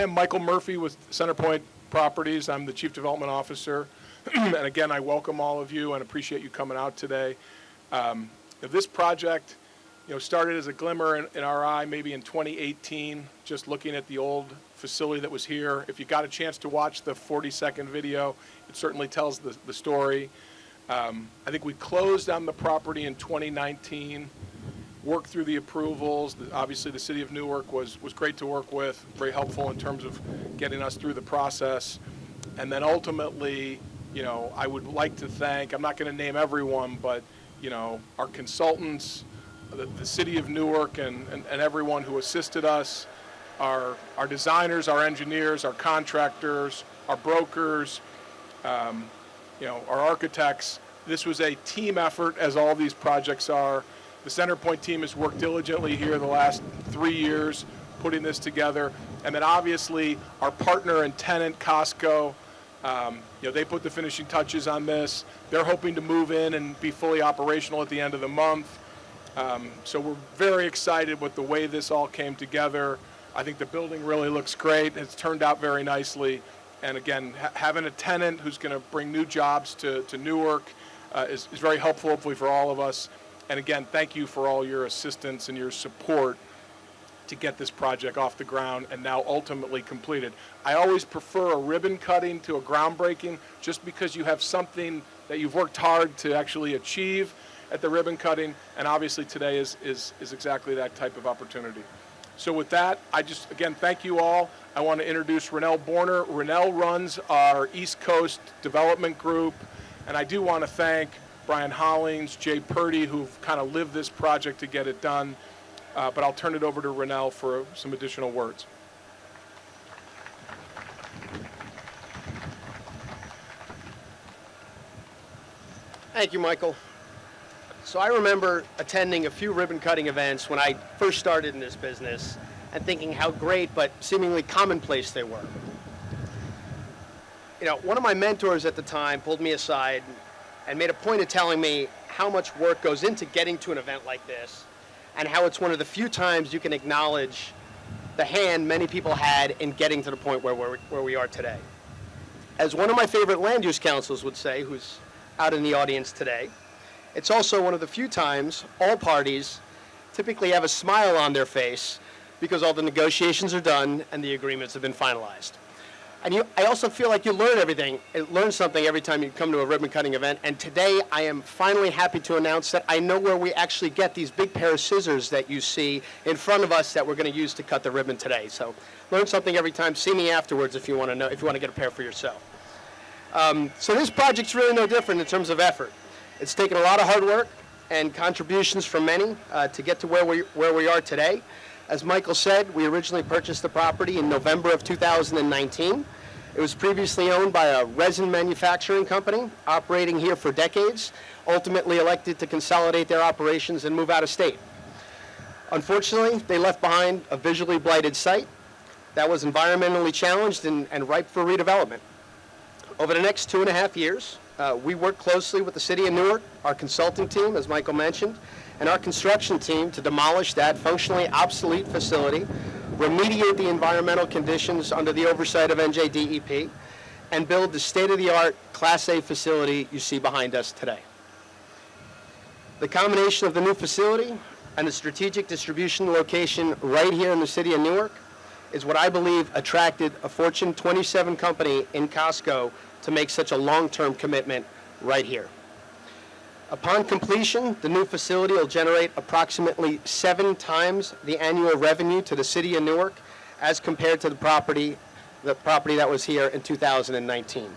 I am Michael Murphy with CenterPoint Properties. I'm the Chief Development Officer. And again, I welcome all of you and appreciate you coming out today. This project, started as a glimmer in our eye maybe in 2018, just looking at the old facility that was here. If you got a chance to watch the 40-second video, it certainly tells the story. I think we closed on the property in 2019, worked through the approvals. Obviously, the city of Newark was great to work with, very helpful in terms of getting us through the process. And then ultimately, I would like to thank, I'm not going to name everyone, but, our consultants, the city of Newark, and everyone who assisted us, our designers, our engineers, our contractors, our brokers, our architects. This was a team effort, as all these projects are. The CenterPoint team has worked diligently here the last 3 years putting this together. And then obviously our partner and tenant, Costco, they put the finishing touches on this. They're hoping to move in and be fully operational at the end of the month. So we're very excited with the way this all came together. I think the building really looks great. It's turned out very nicely. And again, having a tenant who's going to bring new jobs to Newark is very helpful, hopefully, for all of us. And again, thank you for all your assistance and your support to get this project off the ground and now ultimately completed. I always prefer a ribbon cutting to a groundbreaking, just because you have something that you've worked hard to actually achieve at the ribbon cutting, and obviously today is exactly that type of opportunity. So with that, again, thank you all. I want to introduce Renell Borner. Renell runs our East Coast Development Group, and I do want to thank Brian Hollings, Jay Purdy, who've kind of lived this project to get it done. But I'll turn it over to Renell for some additional words. Thank you, Michael. So I remember attending a few ribbon cutting events when I first started in this business and thinking how great but seemingly commonplace they were. One of my mentors at the time pulled me aside and made a point of telling me how much work goes into getting to an event like this, and how it's one of the few times you can acknowledge the hand many people had in getting to the point where we are today. As one of my favorite land use councils would say, who's out in the audience today, it's also one of the few times all parties typically have a smile on their face because all the negotiations are done and the agreements have been finalized. And I also feel like you learn something every time you come to a ribbon cutting event. And today I am finally happy to announce that I know where we actually get these big pair of scissors that you see in front of us that we're going to use to cut the ribbon today. So learn something every time. See me afterwards if you want to get a pair for yourself. So this project's really no different in terms of effort. It's taken a lot of hard work and contributions from many to get to where we are today. As Michael said, we originally purchased the property in November of 2019. It was previously owned by a resin manufacturing company operating here for decades, ultimately elected to consolidate their operations and move out of state. Unfortunately, they left behind a visually blighted site that was environmentally challenged and ripe for redevelopment. Over the next 2.5 years, we worked closely with the city of Newark, our consulting team, as Michael mentioned, and our construction team to demolish that functionally obsolete facility, remediate the environmental conditions under the oversight of NJDEP, and build the state-of-the-art Class A facility you see behind us today. The combination of the new facility and the strategic distribution location right here in the city of Newark is what I believe attracted a Fortune 27 company in Costco to make such a long-term commitment right here. Upon completion, the new facility will generate approximately 7 times the annual revenue to the city of Newark as compared to the property that was here in 2019.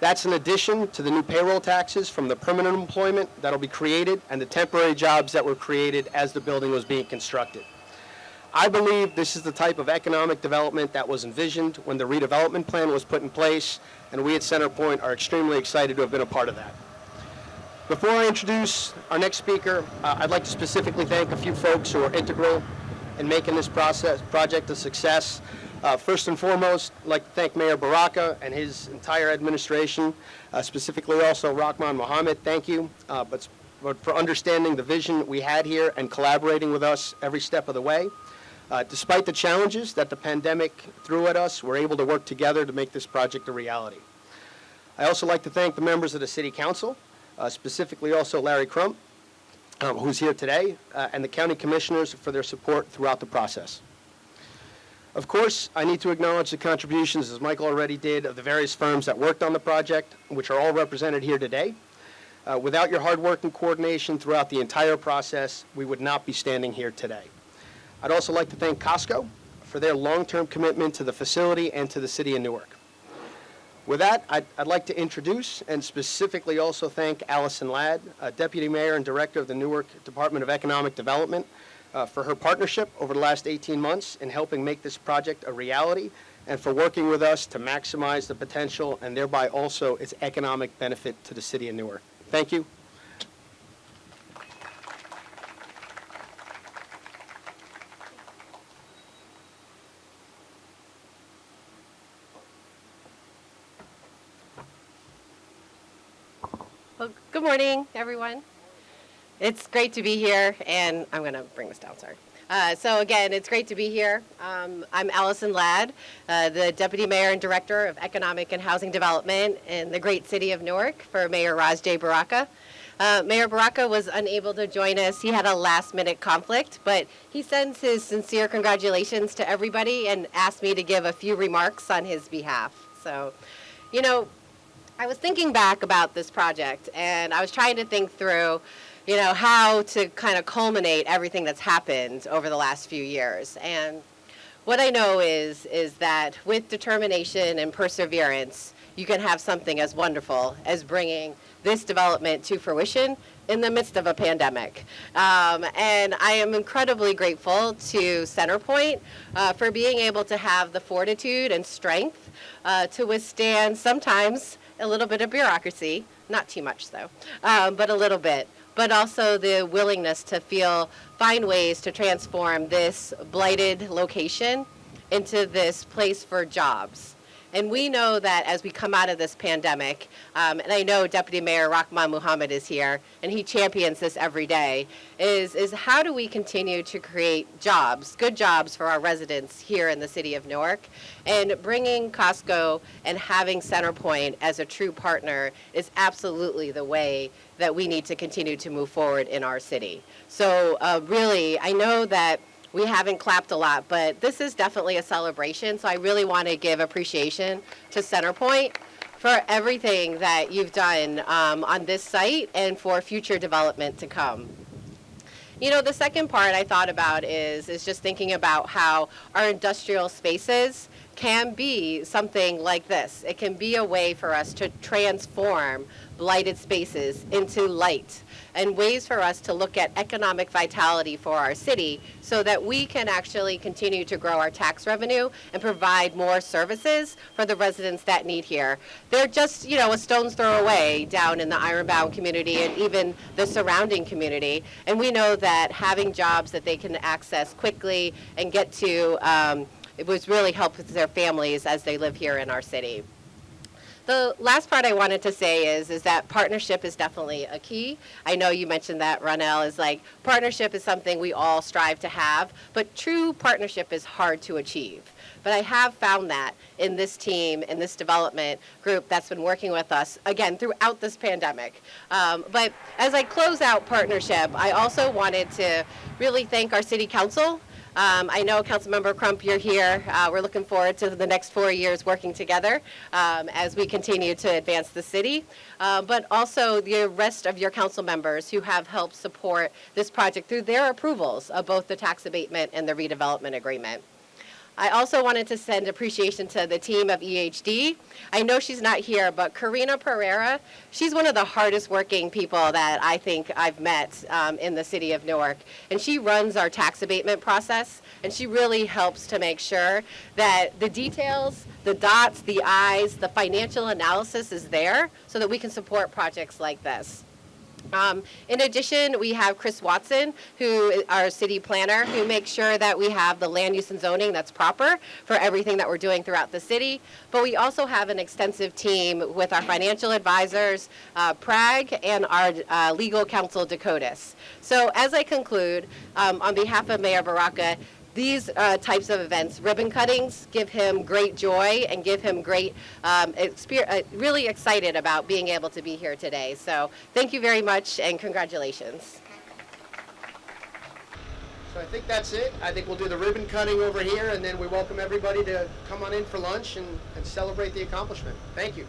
That's in addition to the new payroll taxes from the permanent employment that'll be created and the temporary jobs that were created as the building was being constructed. I believe this is the type of economic development that was envisioned when the redevelopment plan was put in place, and we at CenterPoint are extremely excited to have been a part of that. Before I introduce our next speaker, I'd like to specifically thank a few folks who are integral in making this project a success. First and foremost, I'd like to thank Mayor Baraka and his entire administration, specifically also Rahman Mohammed. Thank you, but for understanding the vision we had here and collaborating with us every step of the way. Despite the challenges that the pandemic threw at us, we're able to work together to make this project a reality. I also like to thank the members of the City Council, specifically also Larry Crump, who's here today, and the County Commissioners for their support throughout the process. Of course, I need to acknowledge the contributions, as Michael already did, of the various firms that worked on the project, which are all represented here today. Without your hard work and coordination throughout the entire process, we would not be standing here today. I'd also like to thank Costco for their long-term commitment to the facility and to the City of Newark. With that, I'd like to introduce and specifically also thank Allison Ladd, Deputy Mayor and Director of the Newark Department of Economic Development, for her partnership over the last 18 months in helping make this project a reality and for working with us to maximize the potential and thereby also its economic benefit to the City of Newark. Thank you. Well, good morning, everyone. It's great to be here, and I'm going to bring this down, sorry. So again, it's great to be here. I'm Allison Ladd, the Deputy Mayor and Director of Economic and Housing Development in the great city of Newark for Mayor Raj J. Baraka. Mayor Baraka was unable to join us. He had a last-minute conflict, but he sends his sincere congratulations to everybody and asked me to give a few remarks on his behalf. So, you know, I was thinking back about this project, and I was trying to think through, you know, how to kind of culminate everything that's happened over the last few years. And what I know is that with determination and perseverance, you can have something as wonderful as bringing this development to fruition in the midst of a pandemic. And I am incredibly grateful to Centerpoint for being able to have the fortitude and strength to withstand sometimes a little bit of bureaucracy, not too much though, but a little bit, but also the willingness to find ways to transform this blighted location into this place for jobs. And we know that as we come out of this pandemic, and I know Deputy Mayor Rahman Muhammad is here, and he champions this every day, is how do we continue to create jobs, good jobs for our residents here in the city of Newark, and bringing Costco and having Centerpoint as a true partner is absolutely the way that we need to continue to move forward in our city. So really, I know that we haven't clapped a lot, but this is definitely a celebration. So I really want to give appreciation to Centerpoint for everything that you've done on this site and for future development to come. You know, the second part I thought about is just thinking about how our industrial spaces can be something like this. It can be a way for us to transform blighted spaces into light and ways for us to look at economic vitality for our city so that we can actually continue to grow our tax revenue and provide more services for the residents that need here. They're just, you know, a stone's throw away down in the Ironbound community and even the surrounding community. And we know that having jobs that they can access quickly and get to, it was really help with their families as they live here in our city. The last part I wanted to say is that partnership is definitely a key. I know you mentioned that, Ronell, is like partnership is something we all strive to have, but true partnership is hard to achieve. But I have found that in this team, in this development group that's been working with us, again, throughout this pandemic. But as I close out partnership, I also wanted to really thank our city council. I know, Councilmember Crump, you're here. We're looking forward to the next 4 years working together as we continue to advance the city, but also the rest of your council members who have helped support this project through their approvals of both the tax abatement and the redevelopment agreement. I also wanted to send appreciation to the team of EHD. I know she's not here, but Karina Pereira, she's one of the hardest working people that I think I've met in the city of Newark. And she runs our tax abatement process, and she really helps to make sure that the details, the dots, the I's, the financial analysis is there so that we can support projects like this. In addition, we have Chris Watson, who is our city planner, who makes sure that we have the land use and zoning that's proper for everything that we're doing throughout the city. But we also have an extensive team with our financial advisors, Prag, and our legal counsel, Dakotas. So as I conclude, on behalf of Mayor Baraka, these types of events, ribbon cuttings, give him great joy and give him great really excited about being able to be here today. So thank you very much and congratulations. So I think that's it. I think we'll do the ribbon cutting over here, and then we welcome everybody to come on in for lunch and celebrate the accomplishment. Thank you.